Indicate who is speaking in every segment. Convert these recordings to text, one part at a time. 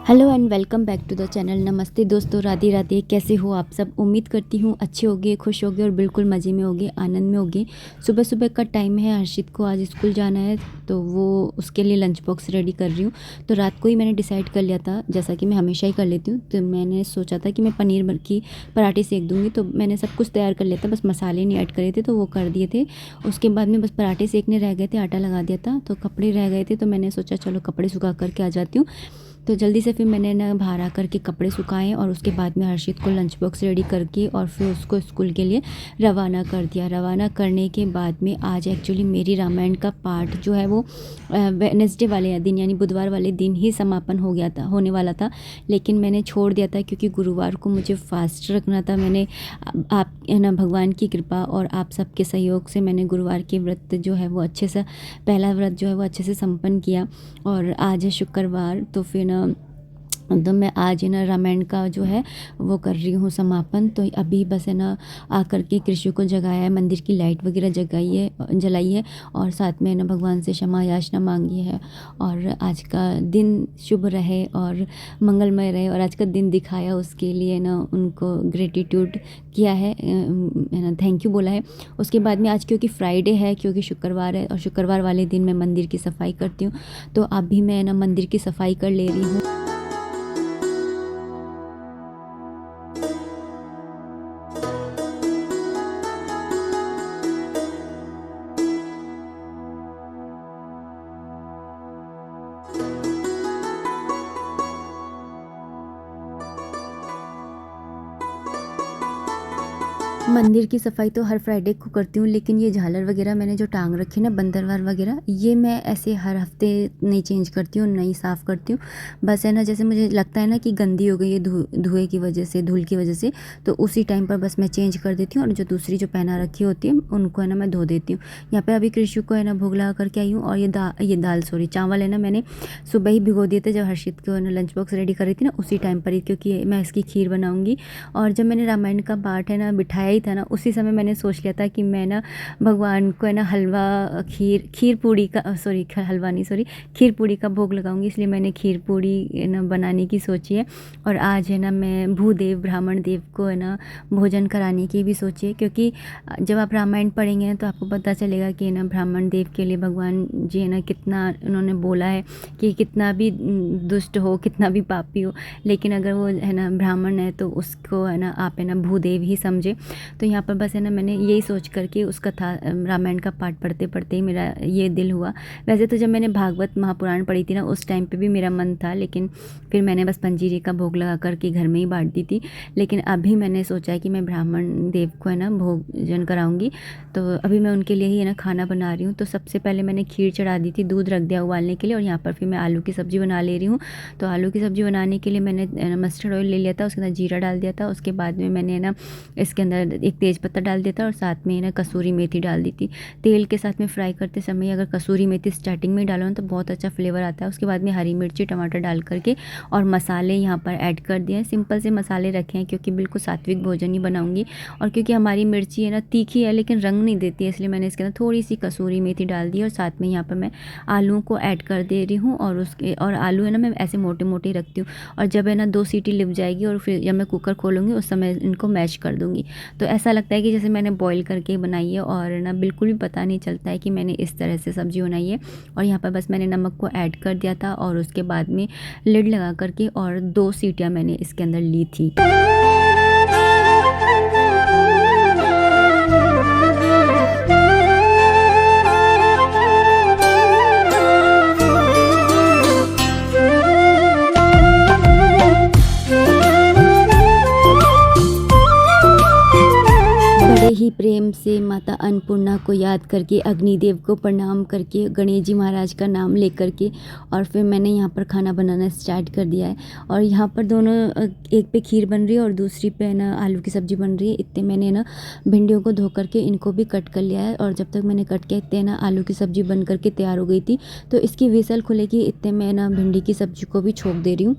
Speaker 1: Hello and welcome back to the channel. नमस्ते दोस्तों, राधे राधे। कैसे हो आप सब? उम्मीद करती हूँ अच्छे होगे, खुश होगे और बिल्कुल मज़े में होगे, आनंद में होगे। सुबह सुबह का टाइम है, हर्षित को आज स्कूल जाना है तो वो उसके लिए लंच बॉक्स रेडी कर रही हूँ। तो रात को ही मैंने डिसाइड कर लिया था, जैसा कि मैं हमेशा ही कर लेती हूँ। तो मैंने सोचा था कि मैं पनीर की पराठे सेक दूँगी। तो मैंने सब कुछ तैयार कर लिया था, बस मसाले नहीं ऐड करे थे तो वो कर दिए थे। उसके बाद में बस पराठे सेकने रह गए थे, आटा लगा दिया था। तो कपड़े रह गए थे तो मैंने सोचा चलो कपड़े सुखा करके आ जाती हूँ। तो जल्दी से फिर मैंने ना बाहर आकर के कपड़े सुखाए और उसके बाद में हर्षित को लंच बॉक्स रेडी करके और फिर उसको स्कूल के लिए रवाना कर दिया। रवाना करने के बाद में आज एक्चुअली मेरी रामायण का पाठ जो है वो वेडनेसडे वाले दिन यानी बुधवार वाले दिन ही समापन हो गया था, होने वाला था। लेकिन मैंने छोड़ दिया था क्योंकि गुरुवार को मुझे फास्ट रखना था। मैंने आप है ना, भगवान की कृपा और आप सबके सहयोग से मैंने गुरुवार के व्रत जो है वो अच्छे से, पहला व्रत जो है वो अच्छे से संपन्न किया। और आज है शुक्रवार, तो फिर ना तो मैं आज है ना रामायण का जो है वो कर रही हूँ समापन। तो अभी बस है ना आकर के कृष्ण को जगाया है, मंदिर की लाइट वगैरह जलाई है और साथ में ना भगवान से क्षमा याचना मांगी है। और आज का दिन शुभ रहे और मंगलमय रहे और आज का दिन दिखाया, उसके लिए ना उनको ग्रेटिट्यूड किया है ना, थैंक यू बोला है। उसके बाद में आज क्योंकि फ्राइडे है, क्योंकि शुक्रवार है और शुक्रवार वाले दिन मैं मंदिर की सफाई करती हूँ, तो अभी मैं ना मंदिर की सफाई कर ले रही हूँ। मंदिर की सफाई तो हर फ्राइडे को करती हूँ, लेकिन ये झालर वगैरह मैंने जो टांग रखी ना, बंदरवार वगैरह, ये मैं ऐसे हर हफ्ते नहीं चेंज करती हूँ, नहीं साफ़ करती हूँ। बस है ना, जैसे मुझे लगता है ना कि गंदी हो गई है धुएँ की वजह से, धूल की वजह से, तो उसी टाइम पर बस मैं चेंज कर देती हूँ और जो दूसरी जो पहना रखी होती है उनको है ना मैं धो देती हूँ। यहाँ पर अभी कृषि को है ना भोग लगा करके आई हूँ। और ये दाल चावल है ना, मैंने सुबह ही भिगो दिए थे जब हर्षित को है ना लंच बॉक्स रेडी कर रही थी ना, उसी टाइम पर ही, क्योंकि मैं इसकी खीर बनाऊँगी। और जब मैंने रामायण का पाठ है ना बिठाया था ना, उसी समय मैंने सोच लिया था कि मैं ना भगवान को है ना हलवा खीर पूड़ी का हलवा नहीं, खीर पूड़ी का भोग लगाऊंगी। इसलिए मैंने खीर पूड़ी ना बनाने की सोची है। और आज है ना मैं भूदेव ब्राह्मण देव को है ना भोजन कराने की भी सोची है, क्योंकि जब आप रामायण पढ़ेंगे ना तो आपको पता चलेगा कि ना ब्राह्मण देव के लिए भगवान जी है ना कितना उन्होंने बोला है कि कितना भी दुष्ट हो, कितना भी पापी हो, लेकिन अगर वो है ना ब्राह्मण है तो उसको है ना आप है ना भूदेव ही समझे। तो यहाँ पर बस है ना मैंने यही सोच करके उस कथा रामायण का पाठ पढ़ते पढ़ते ही मेरा ये दिल हुआ। वैसे तो जब मैंने भागवत महापुराण पढ़ी थी ना, उस टाइम पे भी मेरा मन था, लेकिन फिर मैंने बस पंजीरी का भोग लगा करके घर में ही बांट दी थी। लेकिन अभी मैंने सोचा है कि मैं ब्राह्मण देव को है ना भोजन कराऊंगी। तो अभी मैं उनके लिए ही है ना खाना बना रही हूँ। तो सबसे पहले मैंने खीर चढ़ा दी थी, दूध रख दिया उबालने के लिए, और यहाँ पर फिर मैं आलू की सब्ज़ी बना ले रही हूँ। तो आलू की सब्ज़ी बनाने के लिए मैंने मस्टर्ड ऑयल ले लिया था, उसके अंदर जीरा डाल दिया था। उसके बाद में मैंने ना इसके अंदर एक तेज़पत्ता डाल दिया था और साथ में ना कसूरी मेथी डाल दी थी। तेल के साथ में फ्राई करते समय अगर कसूरी मेथी स्टार्टिंग में डालो ना तो बहुत अच्छा फ्लेवर आता है। उसके बाद में हरी मिर्ची टमाटर डाल करके और मसाले यहाँ पर ऐड कर दिए हैं। सिंपल से मसाले रखे हैं क्योंकि बिल्कुल सात्विक भोजन ही बनाऊंगी। और क्योंकि हमारी मिर्ची है ना तीखी है लेकिन रंग नहीं देती है, इसलिए मैंने इसके अंदर थोड़ी सी कसूरी मेथी डाल दी। और साथ में यहाँ पर मैं आलूओं को ऐड कर दे रही हूँ। और आलू है ना मैं ऐसे मोटे मोटे रखती हूँ, और जब है ना 2 सीटी लिप जाएगी और फिर जब मैं कुकर खोलूँगी उस समय इनको मैश कर दूँगी। तो ऐसा लगता है कि जैसे मैंने बॉईल करके बनाई है, और ना बिल्कुल भी पता नहीं चलता है कि मैंने इस तरह से सब्ज़ी बनाई है। और यहाँ पर बस मैंने नमक को ऐड कर दिया था और उसके बाद में लिड लगा करके और 2 सीटियाँ मैंने इसके अंदर ली थी। बड़े ही प्रेम से माता अन्नपूर्णा को याद करके, अग्निदेव को प्रणाम करके, गणेश जी महाराज का नाम लेकर के, और फिर मैंने यहाँ पर खाना बनाना स्टार्ट कर दिया है। और यहाँ पर दोनों, एक पे खीर बन रही है और दूसरी पे ना आलू की सब्ज़ी बन रही है। इतने मैंने ना भिंडियों को धो करके इनको भी कट कर लिया है, और जब तक मैंने कट किया इतने ना आलू की सब्ज़ी बन करके तैयार हो गई थी। तो इसकी विसल खुलेगी इतने मैं ना भिंडी की सब्ज़ी को भी छोंक दे रही हूँ।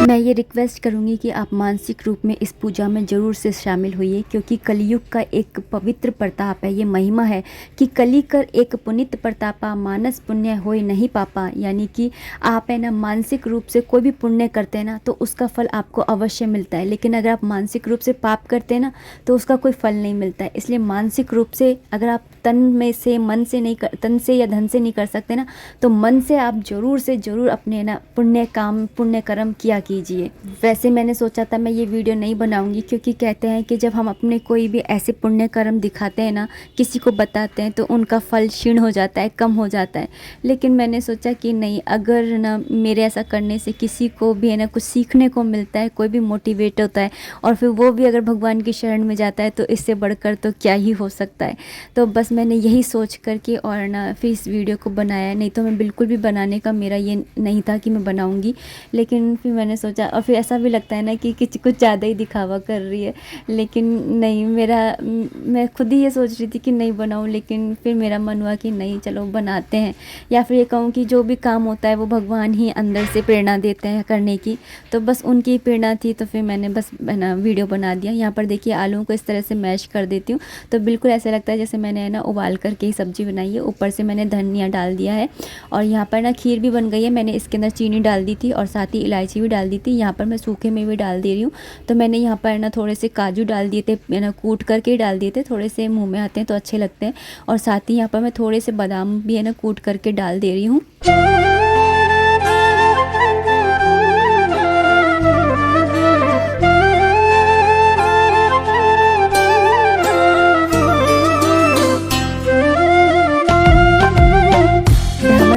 Speaker 1: मैं ये रिक्वेस्ट करूँगी कि आप मानसिक रूप में इस पूजा में ज़रूर से शामिल होइए, क्योंकि कलयुग का एक पवित्र प्रताप है। ये महिमा है कि कली कर एक पुनित प्रतापा, मानस पुण्य होय नहीं पापा। यानी कि आप है ना मानसिक रूप से कोई भी पुण्य करते हैं ना तो उसका फल आपको अवश्य मिलता है, लेकिन अगर आप मानसिक रूप से पाप करते हैं ना तो उसका कोई फल नहीं मिलता है। इसलिए मानसिक रूप से अगर आप तन में से मन से नहीं कर, तन से या धन से नहीं कर सकते ना, तो मन से आप ज़रूर से ज़रूर अपने ना पुण्य काम पुण्य कर्म किया कीजिए। वैसे मैंने सोचा था मैं ये वीडियो नहीं बनाऊंगी, क्योंकि कहते हैं कि जब हम अपने कोई भी ऐसे पुण्य कर्म दिखाते हैं ना, किसी को बताते हैं, तो उनका फल क्षीण हो जाता है, कम हो जाता है। लेकिन मैंने सोचा कि नहीं, अगर ना मेरे ऐसा करने से किसी को भी है ना कुछ सीखने को मिलता है, कोई भी मोटिवेट होता है, और फिर वो भी अगर भगवान की शरण में जाता है, तो इससे बढ़कर तो क्या ही हो सकता है। तो बस मैंने यही सोच करके और ना फिर इस वीडियो को बनाया। नहीं तो मैं बिल्कुल भी बनाने का मेरा ये नहीं था कि मैं बनाऊंगी, लेकिन फिर मैंने सोचा, और फिर ऐसा भी लगता है ना कि कुछ ज़्यादा ही दिखावा कर रही है। लेकिन नहीं, मैं खुद ही ये सोच रही थी कि नहीं बनाऊं, लेकिन फिर मेरा मन हुआ कि नहीं, चलो बनाते हैं। या फिर ये कहूँ कि जो भी काम होता है वो भगवान ही अंदर से प्रेरणा देते हैं करने की, तो बस उनकी प्रेरणा थी, तो फिर मैंने बस ना वीडियो बना दिया। यहाँ पर देखिए आलूओं को इस तरह से मैश कर देती हूँ, तो बिल्कुल ऐसा लगता है जैसे मैंने है ना उबाल करके ही सब्ज़ी बनाई है। ऊपर से मैंने धनिया डाल दिया है, और यहाँ पर ना खीर भी बन गई है। मैंने इसके अंदर चीनी डाल दी थी और साथ ही इलायची भी डाल दी थी। यहाँ पर मैं सूखे में भी डाल दे रही हूँ। तो मैंने यहाँ पर ना थोड़े से काजू डाल दिए थे, ना कूट करके ही डाल दिए थे, थोड़े से मुँह में आते हैं तो अच्छे लगते हैं। और साथ ही यहाँ पर मैं थोड़े से बादाम भी है ना कूट करके डाल दे रही हूँ।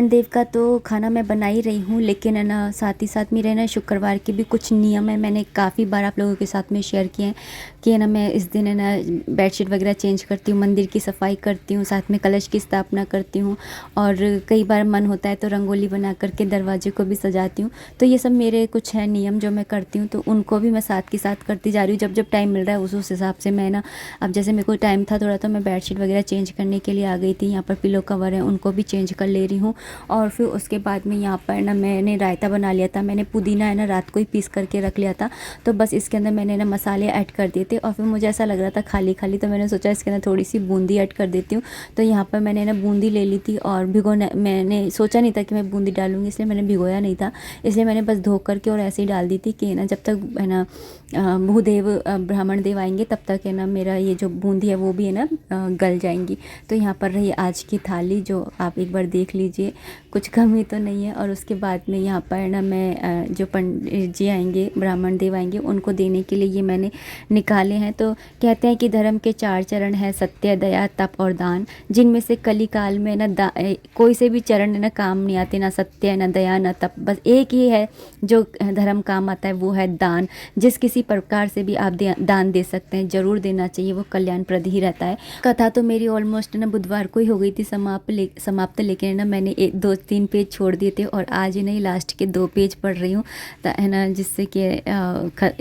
Speaker 1: देव का तो खाना मैं बना ही रही हूँ, लेकिन है ना साथ ही साथ मेरे ना शुक्रवार के भी कुछ नियम है। मैंने काफ़ी बार आप लोगों के साथ में शेयर किए हैं कि है ना मैं इस दिन है ना बेडशीट वगैरह चेंज करती हूँ, मंदिर की सफाई करती हूँ, साथ में कलश की स्थापना करती हूँ, और कई बार मन होता है तो रंगोली बना करके दरवाजे को भी सजाती हूँ। तो ये सब मेरे कुछ है नियम जो मैं करती हूँ, तो उनको भी मैं साथ के साथ करती जा रही हूँ। जब जब टाइम मिल रहा है उस हिसाब से मैं ना, अब जैसे मेरे को टाइम था थोड़ा, तो मैं बेडशीट वगैरह चेंज करने के लिए आ गई थी। यहाँ पर पिलो कवर है, उनको भी चेंज कर ले रही हूँ। और फिर उसके बाद में यहाँ पर ना मैंने रायता बना लिया था। मैंने पुदीना है ना रात को ही पीस करके रख लिया था, तो बस इसके अंदर मैंने ना मसाले ऐड कर दिए थे। और फिर मुझे ऐसा लग रहा था खाली खाली, तो मैंने सोचा इसके अंदर थोड़ी सी बूंदी ऐड कर देती हूँ। तो यहाँ पर मैंने ना बूंदी ले ली थी, और मैंने सोचा नहीं था कि मैं बूंदी डालूंगी, इसलिए मैंने भिगोया नहीं था। इसलिए मैंने बस धो करके और ऐसे ही डाल दी थी कि ना जब तक है ना भूदेव ब्राह्मण देव आएंगे तब तक है ना मेरा ये जो बूंदी है वो भी है ना गल जाएंगी। तो यहाँ पर रही आज की थाली, जो आप एक बार देख लीजिए, कुछ कमी तो नहीं है। और उसके बाद में यहाँ पर ना मैं जो पंडित जी आएंगे, ब्राह्मण देव आएंगे, उनको देने के लिए ये मैंने निकाले हैं। तो कहते हैं कि धर्म के 4 चरण हैं, सत्य, दया, तप और दान, जिनमें से कली काल में ना कोई से भी चरण ना काम नहीं आते, ना सत्य, ना दया, ना तप। बस एक ही है जो धर्म काम आता है, वो है दान। जिस किसी प्रकार से भी आप दान दे सकते हैं, जरूर देना चाहिए, वो कल्याणप्रद ही रहता है। कथा तो मेरी ऑलमोस्ट ना बुधवार को ही हो गई थी समाप्त, लेकिन ना मैंने 2-3 पेज छोड़ दिए थे, और आज ही नहीं लास्ट के 2 पेज पढ़ रही हूँ, है ना, जिससे कि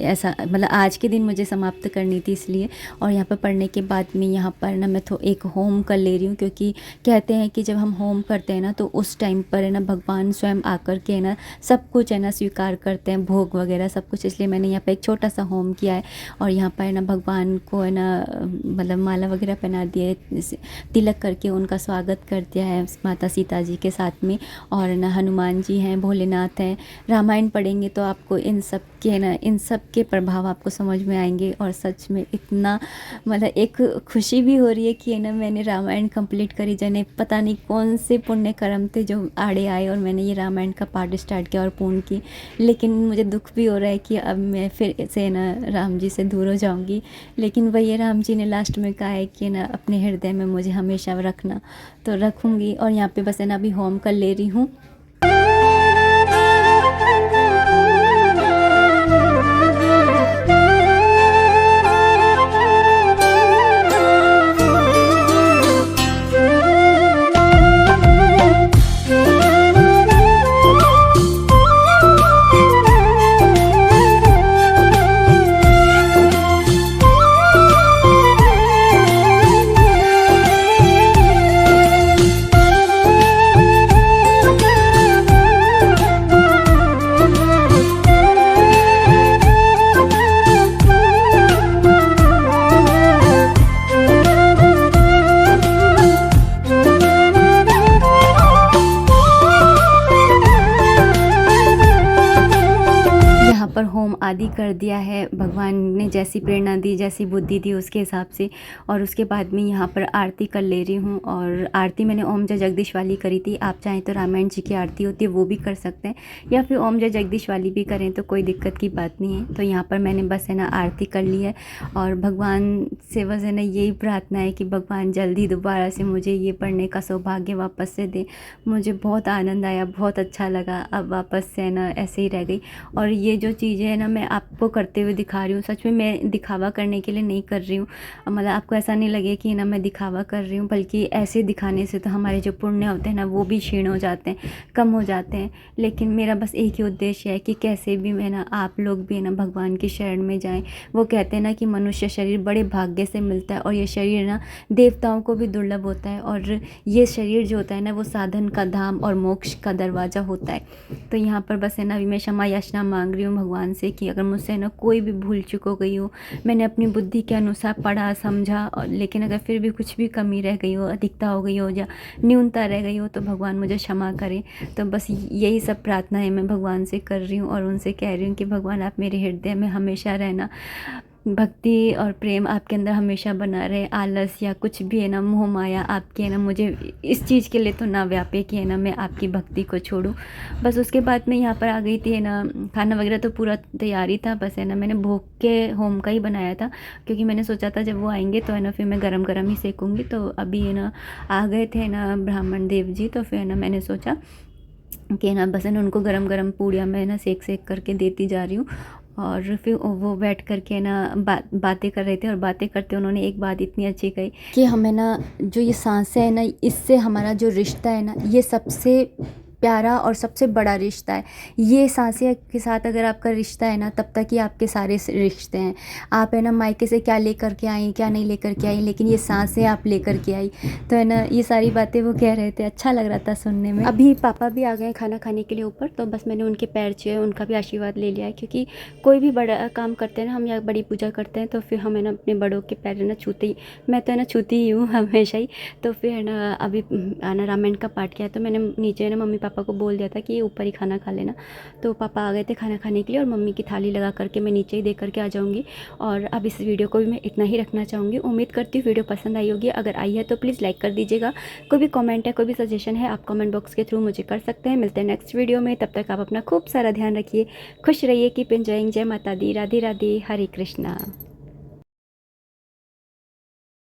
Speaker 1: ऐसा मतलब आज के दिन मुझे समाप्त करनी थी इसलिए। और यहाँ पर पढ़ने के बाद में यहाँ पर ना मैं एक होम कर ले रही हूँ, क्योंकि कहते हैं कि जब हम होम करते हैं ना तो उस टाइम पर है ना भगवान स्वयं आकर के है ना सब कुछ है ना स्वीकार करते हैं, भोग वगैरह सब कुछ। इसलिए मैंने यहाँ पर एक छोटा सा होम किया है, और यहाँ पर ना भगवान को है ना मतलब माला वगैरह पहना दिया है, तिलक करके उनका स्वागत कर दिया है माता सीता जी के साथ में। और ना हनुमान जी हैं, भोलेनाथ हैं। रामायण पढ़ेंगे तो आपको इन सब के प्रभाव आपको समझ में आएंगे। और सच में इतना मतलब एक खुशी भी हो रही है कि है ना मैंने रामायण कंप्लीट करी। जाने पता नहीं कौन से पुण्य कर्म थे जो आड़े आए और मैंने ये रामायण का पाठ स्टार्ट किया और पूर्ण की। लेकिन मुझे दुख भी हो रहा है कि अब मैं फिर से ना राम जी से दूर हो जाऊंगी। लेकिन वही राम जी ने लास्ट में कहा है कि ना अपने हृदय में मुझे हमेशा रखना, तो रखूंगी। और यहाँ पे बस है ना अभी होम कर ले रही हूँ। आदि कर दिया है, भगवान ने जैसी प्रेरणा दी, जैसी बुद्धि दी उसके हिसाब से। और उसके बाद में यहाँ पर आरती कर ले रही हूँ। और आरती मैंने ओम जय जगदीश वाली करी थी। आप चाहें तो रामायण जी की आरती होती है वो भी कर सकते हैं, या फिर ओम जय जगदीश वाली भी करें तो कोई दिक्कत की बात नहीं है। तो यहाँ पर मैंने बस है ना आरती कर ली है। और भगवान से बस है ना यही प्रार्थना है कि भगवान जल्दी दोबारा से मुझे ये पढ़ने का सौभाग्य वापस से दे। मुझे बहुत आनंद आया, बहुत अच्छा लगा। अब वापस से है ना ऐसे ही रह गई। और ये जो चीज़ें है ना मैं आपको करते हुए दिखा रही हूँ, सच में मैं दिखावा करने के लिए नहीं कर रही हूँ। मतलब आपको ऐसा नहीं लगे कि ना मैं दिखावा कर रही हूँ, बल्कि ऐसे दिखाने से तो हमारे जो पुण्य होते हैं ना वो भी क्षीण हो जाते हैं, कम हो जाते हैं। लेकिन मेरा बस एक ही उद्देश्य है कि कैसे भी मैं ना आप लोग भी ना भगवान की शरण में जाएं। वो कहते हैं ना कि मनुष्य शरीर बड़े भाग्य से मिलता है, और ये शरीर ना देवताओं को भी दुर्लभ होता है। और ये शरीर जो होता है ना वो साधन का धाम और मोक्ष का दरवाज़ा होता है। तो यहाँ पर बस है ना अभी मैं क्षमा याचना मांग रही हूँ भगवान से कि अगर मुझसे ना कोई भी भूल चूक हो गई हो, मैंने अपनी बुद्धि के अनुसार पढ़ा समझा, और लेकिन अगर फिर भी कुछ भी कमी रह गई हो, अधिकता हो गई हो या न्यूनता रह गई हो, तो भगवान मुझे क्षमा करें। तो बस यही सब प्रार्थनाएं मैं भगवान से कर रही हूँ, और उनसे कह रही हूँ कि भगवान आप मेरे हृदय में हमेशा रहना, भक्ति और प्रेम आपके अंदर हमेशा बना रहे। आलस या कुछ भी है ना, मोह माया आपके है ना, मुझे इस चीज़ के लिए तो ना व्यापे कि है ना मैं आपकी भक्ति को छोड़ूं। बस उसके बाद मैं यहाँ पर आ गई थी है ना। खाना वगैरह तो पूरा तैयारी था, बस है ना मैंने भोग के होम का ही बनाया था, क्योंकि मैंने सोचा था जब वो आएंगे तो है ना फिर मैं गरम गरम ही सेकूँगी। तो अभी है ना आ गए थे ना ब्राह्मण देव जी, तो फिर है ना मैंने सोचा कि ना बस है ना उनको गरम गरम पूड़ियाँ मैं ना सेक सेक करके देती जा रही हूँ। और फिर वो बैठ कर के ना बातें कर रहे थे, और बातें करते उन्होंने एक बात इतनी अच्छी कही कि हमें ना जो ये सांसें है ना, इससे हमारा जो रिश्ता है ना ये सबसे प्यारा और सबसे बड़ा रिश्ता है। ये सांसें के साथ अगर आपका रिश्ता है ना, तब तक ही आपके सारे रिश्ते हैं। आप है ना मायके से क्या लेकर के आई, क्या नहीं लेकर के आई, लेकिन ये सांसें आप लेकर के आई। तो है ना ये सारी बातें वो कह रहे थे, अच्छा लग रहा था सुनने में। अभी पापा भी आ गए खाना खाने के लिए ऊपर, तो बस मैंने उनके पैर छुए, उनका भी आशीर्वाद ले लिया है। क्योंकि कोई भी बड़ा काम करते हैं ना हम, या बड़ी पूजा करते हैं, तो फिर हम है ना अपने बड़ों के पैर है ना छूते ही, मैं तो है ना छूती ही हूँ हमेशा ही। तो फिर है ना अभी आना रामायण का पाठ किया, तो मैंने नीचे है ना मम्मी पापा को बोल दिया था कि ये ऊपर ही खाना खा लेना। तो पापा आ गए थे खाना खाने के लिए, और मम्मी की थाली लगा करके मैं नीचे ही दे करके आ जाऊँगी। और अब इस वीडियो को भी मैं इतना ही रखना चाहूँगी। उम्मीद करती हूँ वीडियो पसंद आई होगी। अगर आई है तो प्लीज़ लाइक कर दीजिएगा। कोई भी कमेंट है, कोई भी सजेशन है, आप कमेंट बॉक्स के थ्रू मुझे कर सकते हैं। मिलते हैं नेक्स्ट वीडियो में, तब तक आप अपना खूब सारा ध्यान रखिए, खुश रहिए, कीप एंजॉइंग। जय माता दी, राधे राधे, हरे कृष्णा।